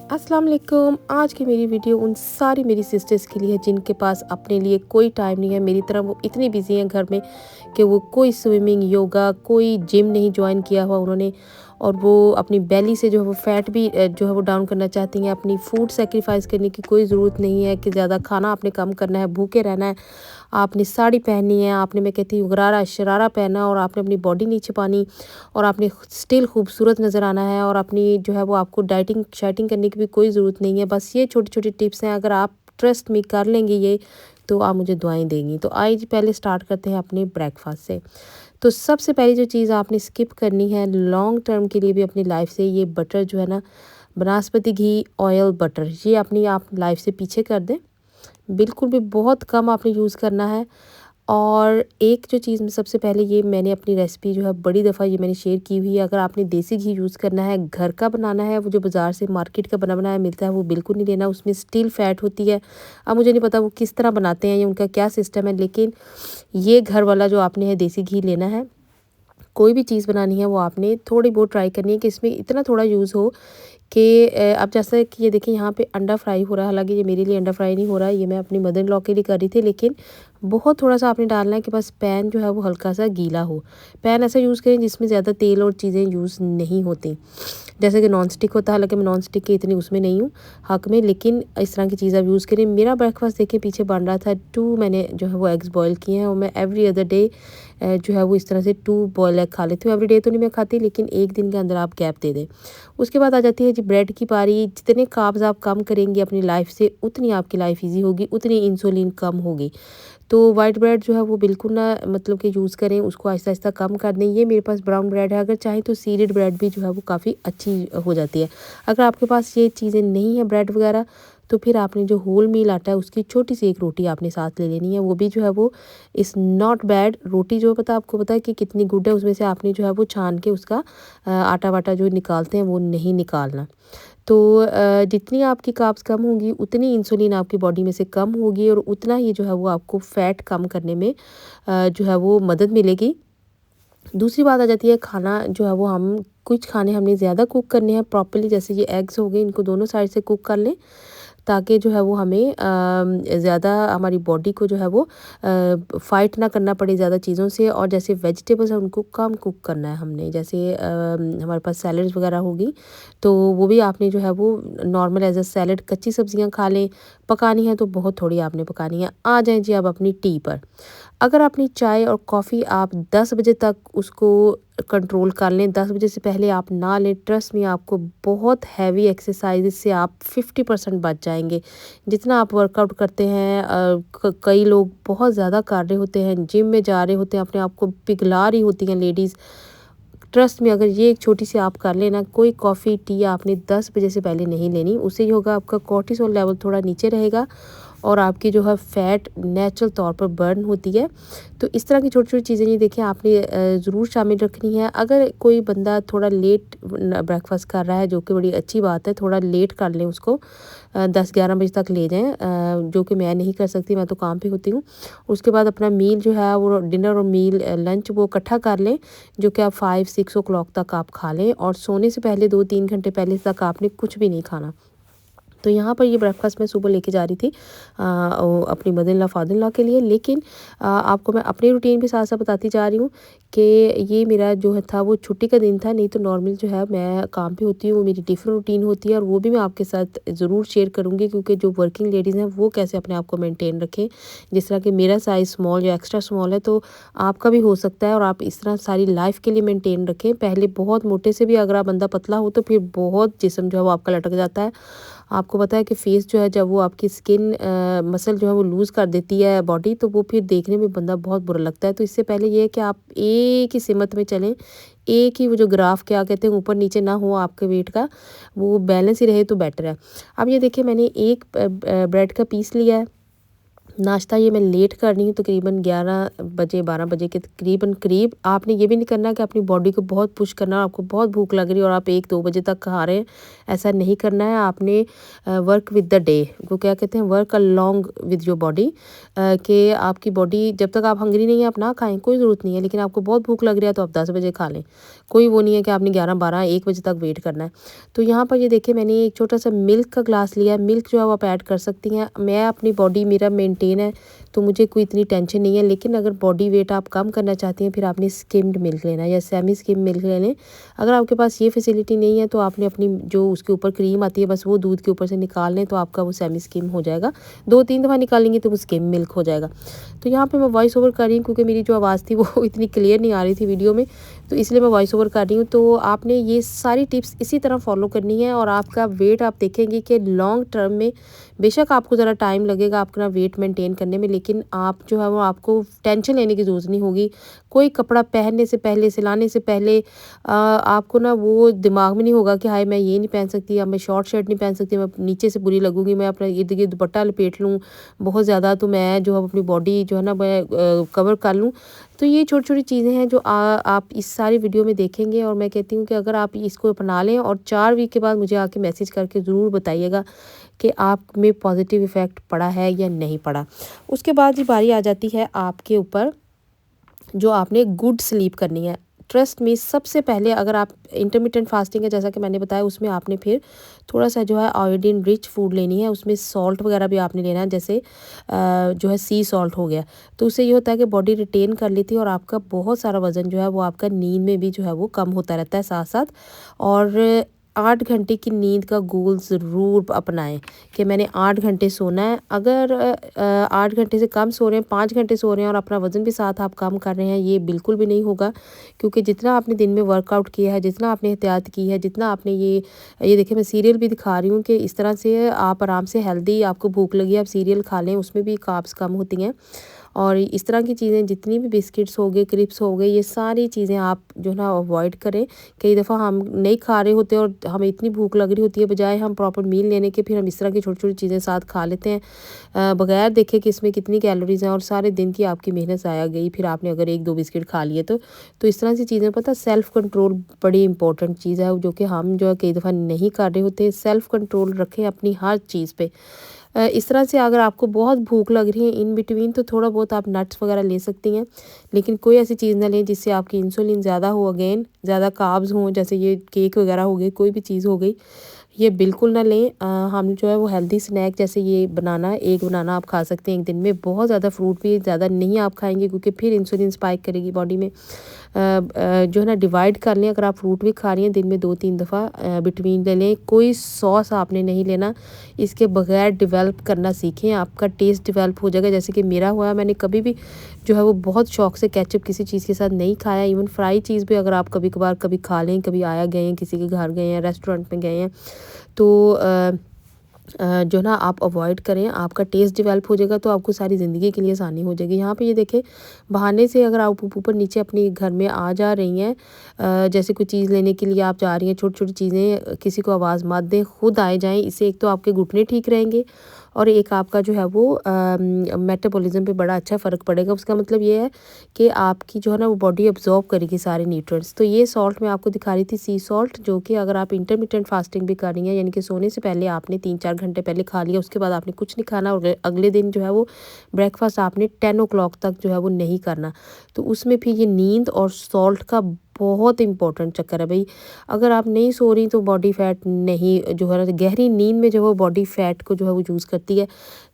अस्सलाम वालेकुम। आज की मेरी वीडियो उन सारी मेरी सिस्टर्स के लिए है जिनके पास अपने लिए कोई टाइम नहीं है। मेरी तरह वो इतनी बिजी हैं घर में कि वो कोई स्विमिंग, योगा, कोई जिम नहीं ज्वाइन किया हुआ उन्होंने। और वो अपनी बेली से जो है वो फैट भी जो है वो डाउन करना चाहती हैं। अपनी फूड सेक्रीफाइस करने की कोई ज़रूरत नहीं है कि ज़्यादा खाना आपने कम करना है, भूखे रहना है। आपने साड़ी पहननी है, आपने मैं कहती हूँ गरारा शरारा पहना और आपने अपनी बॉडी नहीं छिपानी और आपने स्टिल खूबसूरत नज़र आना है। और अपनी जो है वो आपको डाइटिंग शाइटिंग करने की भी कोई ज़रूरत नहीं है। बस ये छोटी-छोटी टिप्स हैं, अगर आप ट्रस्ट मी कर लेंगे ये, तो आप मुझे दुआएँ देंगी। तो आइए जी पहले स्टार्ट करते हैं अपने ब्रेकफ़ास्ट से। तो सबसे पहली जो चीज़ आपने स्किप करनी है लॉन्ग टर्म के लिए भी अपनी लाइफ से, ये बटर जो है ना, बनास्पति घी ऑयल बटर, ये अपनी आप लाइफ से पीछे कर दें। बिल्कुल भी बहुत कम आपने यूज़ करना है। और एक जो चीज़ में सबसे पहले, ये मैंने अपनी रेसिपी जो है बड़ी दफ़ा ये मैंने शेयर की हुई है, अगर आपने देसी घी यूज़ करना है, घर का बनाना है, वो जो बाज़ार से मार्केट का बना बनाया मिलता है वो बिल्कुल नहीं लेना, उसमें स्टिल फैट होती है। अब मुझे नहीं पता वो किस तरह बनाते हैं या उनका क्या सिस्टम है, लेकिन ये घर वाला जो आपने है देसी घी लेना है। कोई भी चीज़ बनानी है वो आपने थोड़ी बहुत ट्राई करनी है कि इसमें इतना थोड़ा यूज़ हो कि अब जैसा कि ये देखिए यहाँ पे अंडा फ्राई हो रहा है, हालांकि ये मेरे लिए अंडा फ्राई नहीं हो रहा है, ये मैं अपनी मदर इन लॉ के लिए कर रही थी। लेकिन बहुत थोड़ा सा आपने डालना है कि बस पैन जो है वो हल्का सा गीला हो। पैन ऐसा यूज़ करें जिसमें ज़्यादा तेल और चीज़ें यूज़ नहीं होती, जैसे कि नॉन स्टिक होता है, हालांकि मैं नॉन स्टिक की इतनी उसमें नहीं हूँ हक में, लेकिन इस तरह की चीज़ आप यूज़ करें। मेरा ब्रेकफास्ट देखिए पीछे बन रहा था, 2 मैंने जो है वो एग्स बॉयल किए हैं और मैं एवरी अदर डे जो है वो इस तरह से 2 बॉयल एग खा लेती हूँ। एवरी डे तो नहीं मैं खाती, लेकिन एक दिन के अंदर आप गैप दे दें। उसके बाद आ जाती है जी ब्रेड की पारी। जितने कार्ब्स आप कम करेंगे अपनी लाइफ से, उतनी आपकी लाइफ ईजी होगी, उतनी इंसुलिन कम होगी। तो वाइट ब्रेड जो है वो बिल्कुल ना मतलब कि यूज़ करें, उसको आहिस्ता आहिस्ता कम कर दें। ये मेरे पास ब्राउन ब्रेड है, अगर चाहें तो सीडेड ब्रेड भी जो है वो काफ़ी अच्छी हो जाती है। अगर आपके पास ये चीज़ें नहीं है ब्रेड वगैरह, तो फिर आपने जो होल मील आटा है उसकी छोटी सी एक रोटी आपने साथ ले लेनी है, वो भी जो है वो इज़ नॉट बैड। रोटी जो पता आपको पता है कि कितनी गुड है, उसमें से आपने जो है वो छान के उसका आटा वाटा जो निकालते हैं वो नहीं निकालना। तो जितनी आपकी कार्ब्स कम होंगी, उतनी इंसुलिन आपकी बॉडी में से कम होगी और उतना ही जो है वो आपको फैट कम करने में जो है वो मदद मिलेगी। दूसरी बात आ जाती है खाना जो है वो, हम कुछ खाने हमने ज़्यादा कुक करने हैं प्रॉपर्ली, जैसे ये एग्स हो गए, इनको दोनों साइड से कुक कर लें ताकि जो है वो हमें ज़्यादा हमारी बॉडी को जो है वो फ़ाइट ना करना पड़े ज़्यादा चीज़ों से। और जैसे वेजिटेबल्स हैं उनको कम कुक करना है हमने, जैसे हमारे पास सैलड्स वगैरह होगी, तो वो भी आपने जो है वो नॉर्मल एज अ सैलड, कच्ची सब्जियां खा लें। पकानी है तो बहुत थोड़ी आपने पकानी है। आ जाएं जी अब अपनी टी पर। अगर अपनी चाय और कॉफ़ी आप 10 बजे तक उसको कंट्रोल कर लें, 10 बजे से पहले आप ना लें, ट्रस्ट में आपको बहुत हैवी एक्सरसाइज से आप 50% बच जाएंगे। जितना आप वर्कआउट करते हैं, कई लोग बहुत ज़्यादा कर रहे होते हैं, जिम में जा रहे होते हैं, अपने आप को पिघला रही होती हैं लेडीज़। ट्रस्ट में अगर ये एक छोटी सी आप कर लेना, कोई कॉफ़ी टी आपने 10 बजे से पहले नहीं लेनी, उससे ये होगा आपका कॉर्टिसोल लेवल थोड़ा नीचे रहेगा और आपकी जो है फैट नेचुरल तौर पर बर्न होती है। तो इस तरह की छोटी छोटी चीज़ें नहीं देखिए आपने ज़रूर शामिल रखनी है। अगर कोई बंदा थोड़ा लेट ब्रेकफास्ट कर रहा है, जो कि बड़ी अच्छी बात है, थोड़ा लेट कर लें उसको, 10-11 बजे तक ले जाएं, जो कि मैं नहीं कर सकती, मैं तो काम पे होती हूँ। उसके बाद अपना मील जो है वो डिनर और मील लंच वो इकट्ठा कर लें, जो कि आप 5-6 ओ क्लॉक तक आप खा लें। और सोने से पहले 2-3 घंटे पहले तक आपने कुछ भी नहीं खाना। तो यहाँ पर ये ब्रेकफास्ट मैं सुबह लेके जा रही थी अपनी mother in law father in law के लिए। लेकिन आपको मैं अपनी रूटीन भी साथ साथ बताती जा रही हूँ कि ये मेरा जो है था वो छुट्टी का दिन था, नहीं तो नॉर्मल जो है मैं काम पे होती हूँ, वो मेरी डिफरेंट रूटीन होती है। और वो भी मैं आपके साथ ज़रूर शेयर करूँगी, क्योंकि जो वर्किंग लेडीज़ हैं वो कैसे अपने आप को मेनटेन रखें। जिस तरह कि मेरा साइज़ स्मॉल या एक्स्ट्रा स्मॉल है, तो आपका भी हो सकता है, और आप इस तरह सारी लाइफ के लिए मेनटेन रखें। पहले बहुत मोटे से भी अगर आप बंदा पतला हो तो फिर बहुत जिस्म जो है वो आपका लटक जाता है। आपको पता है कि फेस जो है, जब वो आपकी स्किन मसल जो है वो लूज़ कर देती है बॉडी, तो वो फिर देखने में बंदा बहुत बुरा लगता है। तो इससे पहले ये है कि आप एक ही सिमत में चलें, एक ही वो जो ग्राफ क्या कहते हैं ऊपर नीचे ना हो आपके वेट का, वो बैलेंस ही रहे तो बेटर है। अब ये देखिए मैंने एक ब्रेड का पीस लिया है, नाश्ता ये मैं लेट कर रही हूँ, तकरीबन 11 बजे 12 बजे के तकरीबन करीब। आपने ये भी नहीं करना कि अपनी बॉडी को बहुत पुश करना, आपको बहुत भूख लग रही है और आप 1-2 बजे तक खा रहे हैं, ऐसा नहीं करना है। आपने वर्क विद द डे को क्या कहते हैं, work along with your body, कि आपकी बॉडी जब तक आप हंग्री नहीं है आप ना खाएं, कोई ज़रूरत नहीं है। लेकिन आपको बहुत भूख लग रही है तो आप 10 बजे खा लें, कोई वो नहीं है कि आपने 11 12 1 बजे तक वेट करना है। तो यहाँ पर ये देखिए मैंने एक छोटा सा मिल्क का ग्लास लिया है। मिल्क जो है वो आप ऐड कर सकती हैं। मैं अपनी बॉडी मेरा मेंटेन है तो मुझे कोई इतनी टेंशन नहीं है। लेकिन अगर बॉडी वेट आप कम करना चाहती हैं फिर आपने स्किम्ड मिल्क लेना है या सेमी स्किम मिल्क ले लें। अगर आपके पास ये फैसिलिटी नहीं है तो आपने अपनी जो उसके ऊपर क्रीम आती है बस वो दूध के ऊपर से निकाल लें तो आपका वो सेमी स्किम हो जाएगा। 2-3 दफ़ा निकालेंगे तो वो स्किम मिल्क हो जाएगा। तो यहाँ पे मैं वॉइस ओवर कर रही हूँ क्योंकि मेरी जो आवाज़ थी वो इतनी क्लियर नहीं आ रही थी वीडियो में, तो इसलिए मैं वॉइस ओवर कर रही हूँ। तो आपने ये सारी टिप्स इसी तरह फॉलो करनी है और आपका वेट आप देखेंगे कि लॉन्ग टर्म में बेशक आपको ज़रा टाइम लगेगा अपना वेट मेंटेन करने में, लेकिन आप जो है वो आपको टेंशन लेने की ज़रूरत नहीं होगी। कोई कपड़ा पहनने से पहले, सिलाने से पहले आपको ना वो दिमाग में नहीं होगा कि हाय मैं ये नहीं पहन सकती या मैं शॉर्ट शर्ट नहीं पहन सकती, मैं नीचे से बुरी लगूंगी, मैं अपना इर्द गिर्द दुपट्टा लपेट लूँ बहुत ज़्यादा तो मैं जो है अपनी बॉडी जो है ना मैं कवर कर लूँ। तो ये छोटी छोटी चीज़ें हैं जो आप इस सारी वीडियो में देखेंगे और मैं कहती हूँ कि अगर आप इसको अपना लें और 4 वीक के बाद मुझे आके मैसेज करके ज़रूर बताइएगा कि आप में पॉजिटिव इफ़ेक्ट पड़ा है या नहीं पड़ा। उसके बाद ये बारी आ जाती है आपके ऊपर जो आपने गुड स्लीप करनी है। ट्रस्ट में सबसे पहले अगर आप इंटरमिटेंट फास्टिंग है जैसा कि मैंने बताया उसमें आपने फिर थोड़ा सा जो है आयोडीन रिच फूड लेनी है, उसमें सॉल्ट वगैरह भी आपने लेना है, जैसे जो है सी सॉल्ट हो गया। तो उससे ये होता है कि बॉडी रिटेन कर लेती है और आपका बहुत सारा वज़न जो है वो आपका नींद में भी जो है वो कम होता रहता है साथ साथ। और 8 घंटे की नींद का गोल ज़रूर अपनाएं कि मैंने 8 घंटे सोना है। अगर 8 घंटे से कम सो रहे हैं, 5 घंटे सो रहे हैं और अपना वज़न भी साथ आप कम कर रहे हैं, ये बिल्कुल भी नहीं होगा। क्योंकि जितना आपने दिन में वर्कआउट किया है, जितना आपने एहतियात की है, जितना आपने ये देखिए मैं सीरियल भी दिखा रही हूँ कि इस तरह से आप आराम से हेल्दी, आपको भूख लगी आप सीरियल खा लें, उसमें भी कार्ब्स कम होती हैं। और इस तरह की चीज़ें जितनी भी बिस्किट्स हो गए, क्रिप्स हो गए, ये सारी चीज़ें आप जो है ना अवॉइड करें। कई दफ़ा हम नहीं खा रहे होते और हमें इतनी भूख लग रही होती है, बजाय हम प्रॉपर मील लेने के फिर हम इस तरह की छोटी छोटी चीज़ें साथ खा लेते हैं बगैर देखे कि इसमें कितनी कैलोरीज हैं और सारे दिन की आपकी मेहनत ज़ाया गई। फिर आपने अगर 1-2 बिस्किट खा लिए तो इस तरह की चीज़ें पता सेल्फ़ कंट्रोल बड़ी इंपॉर्टेंट चीज़ है जो कि हम जो है कई दफ़ा नहीं कर रहे होते। सेल्फ़ कंट्रोल रखें अपनी हर चीज़ पे। इस तरह से अगर आपको बहुत भूख लग रही है इन बिटवीन तो थोड़ा बहुत आप नट्स वगैरह ले सकती हैं, लेकिन कोई ऐसी चीज़ ना लें जिससे आपकी इंसुलिन ज़्यादा हो, अगेन ज़्यादा कार्ब्स हों, जैसे ये केक वगैरह हो गई, कोई भी चीज़ हो गई, ये बिल्कुल ना लें। हम जो है वो हेल्दी स्नैक जैसे ये बनाना, एक बनाना आप खा सकते हैं एक दिन में। बहुत ज़्यादा फ्रूट भी ज़्यादा नहीं आप खाएंगे क्योंकि फिर इंसुलिन स्पाइक करेगी बॉडी में। जो है ना डिवाइड कर लें। अगर आप फ्रूट भी खा रही हैं दिन में 2-3 दफ़ा बिटवीन ले लें। कोई सॉस आपने नहीं लेना, इसके बगैर डेवलप करना सीखें, आपका टेस्ट डेवलप हो जाएगा। जैसे कि मेरा हुआ, मैंने कभी भी जो है वो बहुत शौक से केचप किसी चीज़ के साथ नहीं खाया। इवन फ्राई चीज़ भी अगर आप कभी कभार कभी खा लें, कभी आया गए हैं किसी के घर गए हैं, रेस्टोरेंट में गए हैं, तो जो ना आप अवॉइड करें। आपका टेस्ट डेवलप हो जाएगा तो आपको सारी ज़िंदगी के लिए आसानी हो जाएगी। यहाँ पे ये देखें, बहाने से अगर आप ऊपर नीचे अपने घर में आ जा रही हैं, जैसे कोई चीज़ लेने के लिए आप जा रही हैं, छोटी छोटी चीज़ें, किसी को आवाज़ मत दें, खुद आए जाएं। इससे एक तो आपके घुटने ठीक रहेंगे और एक आपका जो है वो मेटाबॉलिज्म पे बड़ा अच्छा फ़र्क पड़ेगा। उसका मतलब ये है कि आपकी जो है ना वो बॉडी अब्जॉर्ब करेगी सारे न्यूट्रिएंट्स। तो ये सॉल्ट मैं आपको दिखा रही थी, सी सॉल्ट, जो कि अगर आप इंटरमिटेंट फास्टिंग भी कर रही हैं, यानी कि सोने से पहले आपने 3-4 घंटे पहले खा लिया, उसके बाद आपने कुछ नहीं खाना और अगले दिन जो है वो ब्रेकफास्ट आपने 10 ओ क्लॉक तक जो है वो नहीं करना। तो उसमें फिर ये नींद और सॉल्ट का बहुत इंपॉर्टेंट चक्कर है भाई। अगर आप नहीं सो रही तो बॉडी फैट नहीं जो है ना, गहरी नींद में जो है वो बॉडी फैट को जो है वो यूज़ करती है।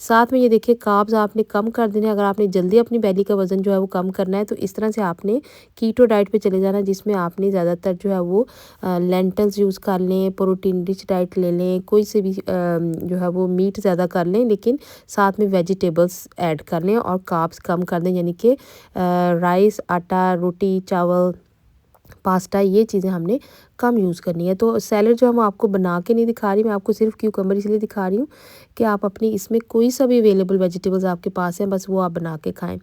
साथ में ये देखिए कार्ब्स आपने कम कर देने। अगर आपने जल्दी अपनी बैली का वज़न जो है वो कम करना है तो इस तरह से आपने कीटो डाइट पे चले जाना, जिसमें आपने ज़्यादातर जो है वो लेंटल्स यूज़ कर लें, प्रोटीन रिच डाइट ले लें, कोई से भी जो है वो मीट ज़्यादा कर लें, लेकिन साथ में वेजिटेबल्स ऐड कर लें और कार्ब्स कम कर दें, यानी कि राइस, आटा, रोटी, चावल, पास्ता, ये चीज़ें हमने कम यूज़ करनी है। तो सैलड जो है मैं आपको बना के नहीं दिखा रही, मैं आपको सिर्फ क्यूकम्बर इसलिए दिखा रही हूँ कि आप अपनी इसमें कोई सा भी अवेलेबल वेजिटेबल्स आपके पास हैं, बस वो आप बना के खाएं।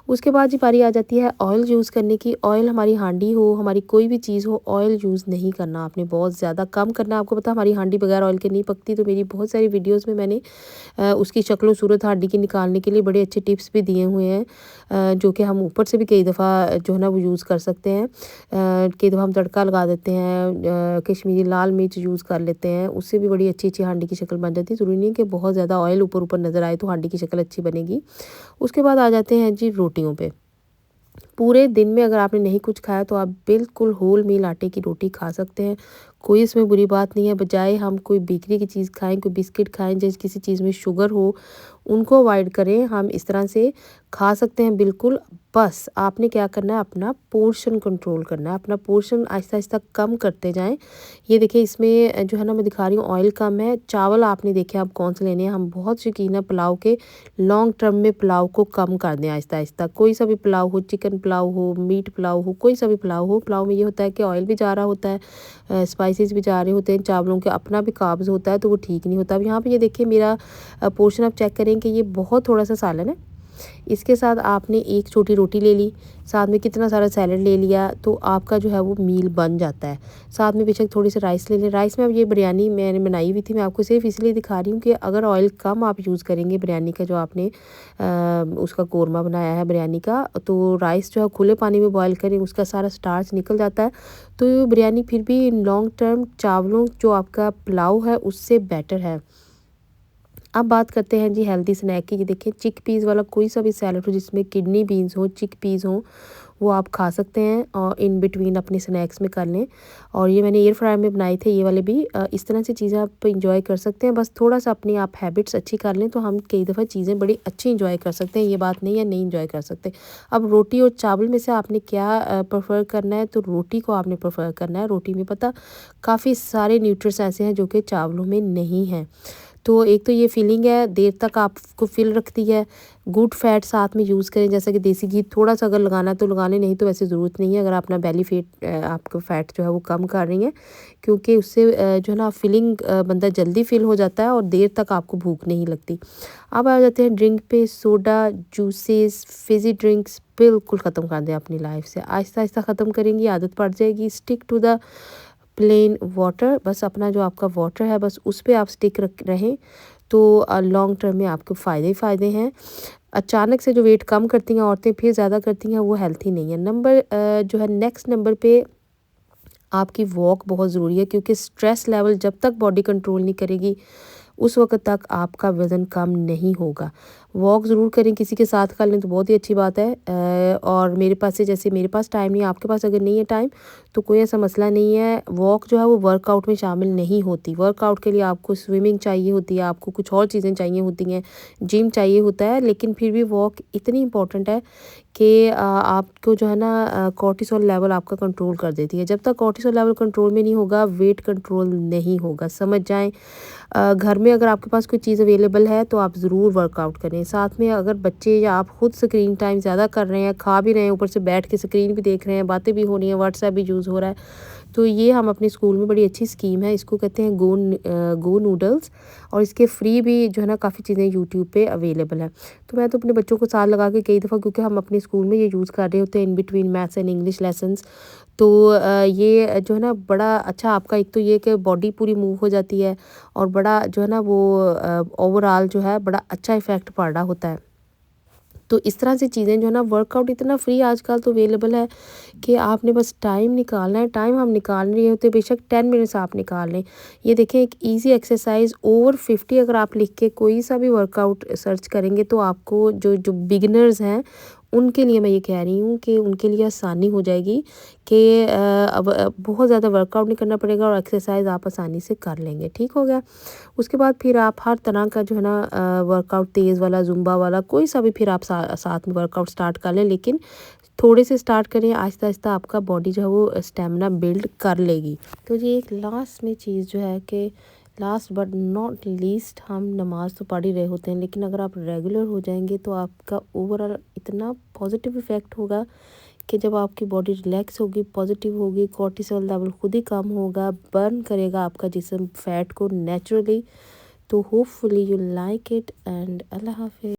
उसके बाद जी बारी आ जाती है ऑयल यूज़ करने की। ऑयल हमारी हांडी हो, हमारी कोई भी चीज़ हो, ऑयल यूज़ नहीं करना आपने, बहुत ज़्यादा कम करना। आपको पता हमारी हांडी बगैर ऑयल के नहीं पकती, तो मेरी बहुत सारी वीडियोज़ में मैंने उसकी शक्ल सूरत हांडी की निकालने के लिए बड़े अच्छे टिप्स भी दिए हुए हैं, जो कि हम ऊपर से भी कई दफ़ा जो है ना वो यूज़ कर सकते हैं। कई दफ़ा हम तड़का लगा देते हैं, कश्मीरी लाल मिर्च यूज़ कर लेते हैं, उससे भी बड़ी अच्छी अच्छी हांडी की शक्ल बन जाती है। ज़रूरी नहीं है कि बहुत ज़्यादा ऑयल ऊपर ऊपर नज़र आए तो हांडी की शक्ल अच्छी बनेगी। उसके बाद आ जाते हैं जी रोटियों पे। पूरे दिन में अगर आपने नहीं कुछ खाया तो आप बिल्कुल होल मील आटे की रोटी खा सकते हैं, कोई इसमें बुरी बात नहीं है। बजाय हम कोई बेकरी की चीज़ खाएं, कोई बिस्किट खाएं, जैसे किसी चीज़ में शुगर हो, उनको अवॉइड करें। हम इस तरह से खा सकते हैं बिल्कुल। बस आपने क्या करना है, अपना पोर्शन कंट्रोल करना है, अपना पोर्शन आहिस्ता आहिस्ता कम करते जाएं। ये देखिए इसमें जो है ना मैं दिखा रही हूँ ऑयल कम है। चावल आपने देखे आप कौन से लेने हैं, हम बहुत शौकीन है पुलाव के। लॉन्ग टर्म में पुलाव को कम कर दें आहिस्ता आहिस्ता। कोई सा भी पुलाव हो, चिकन पुलाव हो, मीट पुलाव हो, कोई सा भी पुलाव हो, पुलाव में ये होता है कि ऑयल भी जा रहा होता है, स्पाइसेस भी जा रहे होते हैं, चावलों के अपना भी कार्ब्स होता है, तो वो ठीक नहीं होता। अब यहाँ पे ये देखिए मेरा पोर्शन आप चेक करें कि ये बहुत थोड़ा सा सालन है। इसके साथ आपने एक छोटी रोटी ले ली, साथ में कितना सारा सैलड ले लिया, तो आपका जो है वो मील बन जाता है। साथ में बेशक थोड़ी सी राइस ले लें। राइस में अब ये बिरयानी मैंने बनाई हुई थी, मैं आपको सिर्फ इसलिए दिखा रही हूँ कि अगर ऑयल कम आप यूज़ करेंगे बिरयानी का, जो आपने उसका कोरमा बनाया है बिरयानी का, तो राइस जो है खुले पानी में बॉयल करें, उसका सारा स्टार्च निकल जाता है। तो बिरयानी फिर भी लॉन्ग टर्म चावलों जो आपका पुलाव है उससे बेटर है। अब बात करते हैं जी हेल्दी स्नैक की। ये देखिए चिक पीज़ वाला कोई सा भी सैलड हो जिसमें किडनी बीन्स हो, चिक पीज़ हो, वो आप खा सकते हैं और इन बिटवीन अपने स्नैक्स में कर लें। और ये मैंने एयर फ्रायर में बनाए थे ये वाले भी। इस तरह से चीज़ें आप इंजॉय कर सकते हैं। बस थोड़ा सा अपनी आप हैबिट्स अच्छी कर लें तो हम कई दफ़ा चीज़ें बड़ी अच्छी इंजॉय कर सकते हैं। ये बात नहीं है नहीं इंजॉय कर सकते। अब रोटी और चावल में से आपने क्या प्रेफर करना है, तो रोटी को आपने प्रेफर करना है। रोटी में पता काफ़ी सारे न्यूट्रिएंट्स ऐसे हैं जो कि चावलों में नहीं हैं। तो एक तो ये फीलिंग है, देर तक आपको फिल रखती है। गुड फैट साथ में यूज़ करें, जैसा कि देसी घी थोड़ा सा अगर लगाना है तो लगा लें, नहीं तो वैसे ज़रूरत नहीं है। अगर अपना बेली फेट आपका फ़ैट जो है वो कम कर रही हैं, क्योंकि उससे जो है ना फीलिंग बंदा जल्दी फिल हो जाता है और देर तक आपको भूख नहीं लगती। अब आ जाते हैं ड्रिंक पे। सोडा, जूसेस, फिज़ी ड्रिंक्स बिल्कुल ख़त्म कर दें अपनी लाइफ से। आहिस्ता आहिस्ता ख़त्म करेंगी, आदत पड़ जाएगी। Stick to the plain water, बस अपना जो आपका वाटर है बस उस पे आप स्टिक रहें, तो लॉन्ग टर्म में आपको फ़ायदे ही फ़ायदे हैं। अचानक से जो वेट कम करती हैं औरतें फिर ज़्यादा करती हैं, वो हेल्थी नहीं है। जो है नेक्स्ट नंबर पे आपकी वॉक बहुत ज़रूरी है, क्योंकि स्ट्रेस लेवल जब तक बॉडी कंट्रोल नहीं करेगी उस वक़्त तक आपका वज़न कम नहीं होगा। वॉक ज़रूर करें, किसी के साथ कर लें तो बहुत ही अच्छी बात है। और मेरे पास से जैसे मेरे पास टाइम नहीं है, आपके पास अगर नहीं है टाइम तो कोई ऐसा मसला नहीं है। वॉक जो है वो वर्कआउट में शामिल नहीं होती। वर्कआउट के लिए आपको स्विमिंग चाहिए होती है, आपको कुछ और चीज़ें चाहिए होती हैं, जिम चाहिए होता है, लेकिन फिर भी वॉक इतनी इम्पॉर्टेंट है कि आपको जो है ना कॉर्टिसोल लेवल आपका कंट्रोल कर देती है। जब तक कॉर्टिसोल लेवल कंट्रोल में नहीं होगा, वेट कंट्रोल नहीं होगा, समझ जाएँ। घर में अगर आपके पास कोई चीज़ अवेलेबल है तो आप ज़रूर वर्कआउट करें। साथ में अगर बच्चे या आप खुद स्क्रीन टाइम ज़्यादा कर रहे हैं, खा भी रहे हैं, ऊपर से बैठ के स्क्रीन भी देख रहे हैं, बातें भी हो रही हैं, व्हाट्सएप भी यूज़ हो रहा है, तो ये हम अपने स्कूल में बड़ी अच्छी स्कीम है, इसको कहते हैं गो नूडल्स। और इसके फ्री भी जो है ना काफ़ी चीज़ें यूट्यूब पे अवेलेबल है। तो मैं तो अपने बच्चों को साथ लगा के कई दफ़ा, क्योंकि हम अपने स्कूल में ये यूज़ कर रहे होते हैं in between maths and English lessons, तो ये जो है ना बड़ा अच्छा आपका, एक तो ये कि बॉडी पूरी मूव हो जाती है और बड़ा जो है ना वो ओवरऑल जो है बड़ा अच्छा इफ़ेक्ट पड़ रहा होता है। तो इस तरह से चीज़ें जो है ना, वर्कआउट इतना फ्री आजकल तो अवेलेबल है कि आपने बस टाइम निकालना है। टाइम हम निकाल रहे होते, बेशक 10 मिनट्स आप निकाल लें। ये देखें एक इजी एक्सरसाइज ओवर 50 अगर आप लिख के कोई सा भी वर्कआउट सर्च करेंगे तो आपको जो जो बिगिनर्स हैं उनके लिए मैं ये कह रही हूँ कि उनके लिए आसानी हो जाएगी कि अब बहुत ज़्यादा वर्कआउट नहीं करना पड़ेगा और एक्सरसाइज आप आसानी से कर लेंगे। ठीक हो गया। उसके बाद फिर आप हर तरह का जो है ना वर्कआउट, तेज़ वाला, जुम्बा वाला, कोई सा भी फिर आप साथ में वर्कआउट स्टार्ट कर लें, लेकिन थोड़े से स्टार्ट करें, आहिस्ता आहिस्ता आपका बॉडी जो है वो स्टेमिना बिल्ड कर लेगी। तो ये एक लास्ट में चीज़ जो है कि लास्ट बट नॉट लीस्ट, हम नमाज़ तो पढ़ ही रहे होते हैं, लेकिन अगर आप रेगुलर हो जाएंगे तो आपका ओवरऑल इतना पॉजिटिव इफ़ेक्ट होगा कि जब आपकी बॉडी रिलैक्स होगी, पॉजिटिव होगी, कॉर्टिसोल लेवल खुद ही कम होगा, बर्न करेगा आपका जिस्म फैट को नेचुरली। तो hopefully you like it and अल्लाह हाफिज़।